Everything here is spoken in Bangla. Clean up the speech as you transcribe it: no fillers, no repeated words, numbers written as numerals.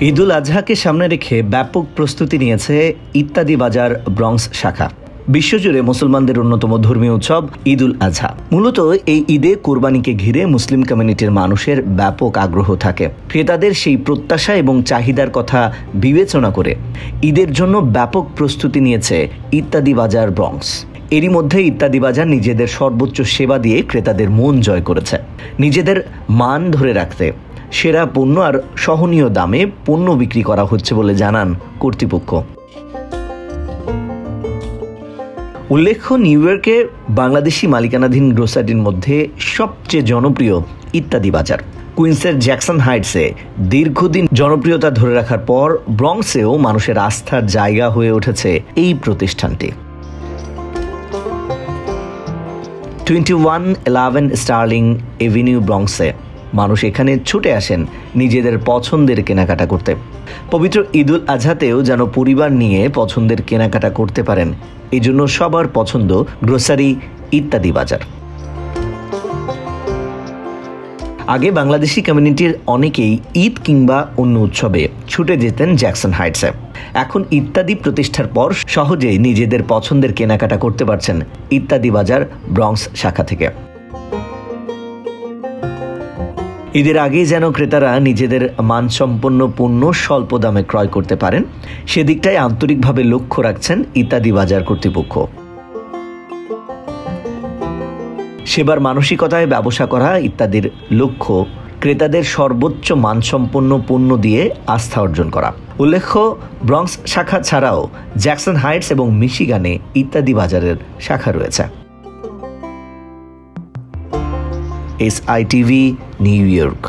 ঈদুল আজহাকে সামনে রেখে ব্যাপক প্রস্তুতি নিয়েছে ইত্যাদি বাজার ব্রঙ্কস শাখা। বিশ্বজুড়ে মুসলমানদের অন্যতম ধর্মীয় উৎসব ঈদুল আজহা। মূলত এই ঈদে কোরবানিকে ঘিরে মুসলিম কমিউনিটির মানুষের ব্যাপক আগ্রহ থাকে। ক্রেতাদের সেই প্রত্যাশা এবং চাহিদার কথা বিবেচনা করে ঈদের জন্য ব্যাপক প্রস্তুতি নিয়েছে ইত্যাদি বাজার ব্রঙ্কস। এরই মধ্যে ইত্যাদি বাজার নিজেদের সর্বোচ্চ সেবা দিয়ে ক্রেতাদের মন জয় করেছে। নিজেদের মান ধরে রাখতে সেরা পণ্য আর সহনীয় দামে পণ্য বিক্রি করা হচ্ছে বলে জানান কর্তৃপক্ষ। উল্লেখ্য, নিউ ইয়র্কে বাংলাদেশি মালিকানাধীন গ্রোসারির মধ্যে সবচেয়ে জনপ্রিয় ইত্যাদি বাজার। কুইন্সের জ্যাকসন হাইটসে দীর্ঘদিন জনপ্রিয়তা ধরে রাখার পর ব্রঙ্কসেও মানুষের আস্থার জায়গা হয়ে উঠেছে এই প্রতিষ্ঠানটি। 2111 স্টার্লিং এভিনিউ ব্রঙ্কসে মানুষ এখানে ছুটে আসেন নিজেদের পছন্দের কেনাকাটা করতে। পবিত্র ঈদুল আজহাতেও যেন পরিবার নিয়ে পছন্দের কেনাকাটা করতে পারেন, এই জন্য সবার পছন্দ গ্রোসারি ইত্যাদি বাজার। আগে বাংলাদেশি কমিউনিটির অনেকেই ঈদ কিংবা অন্য উৎসবে ছুটে যেতেন জ্যাকসন হাইটসে। এখন ইত্যাদি প্রতিষ্ঠার পর সহজেই নিজেদের পছন্দের কেনাকাটা করতে পারছেন ইত্যাদি বাজার ব্রঙ্কস শাখা থেকে। ঈদের আগেই যেন ক্রেতারা নিজেদের মানসম্পন্ন পণ্য স্বল্প দামে ক্রয় করতে পারেন, সেদিকটাই আন্তরিকভাবে লক্ষ্য রাখছেন ইত্যাদি বাজার কর্তৃপক্ষ। সেবার মানসিকতায় ব্যবসা করা ইত্যাদির লক্ষ্য ক্রেতাদের সর্বোচ্চ মানসম্পন্ন পণ্য দিয়ে আস্থা অর্জন করা। উল্লেখ্য, ব্রঙ্কস শাখা ছাড়াও জ্যাকসন হাইটস এবং মিশিগানে ইত্যাদি বাজারের শাখা রয়েছে। SITV, new York.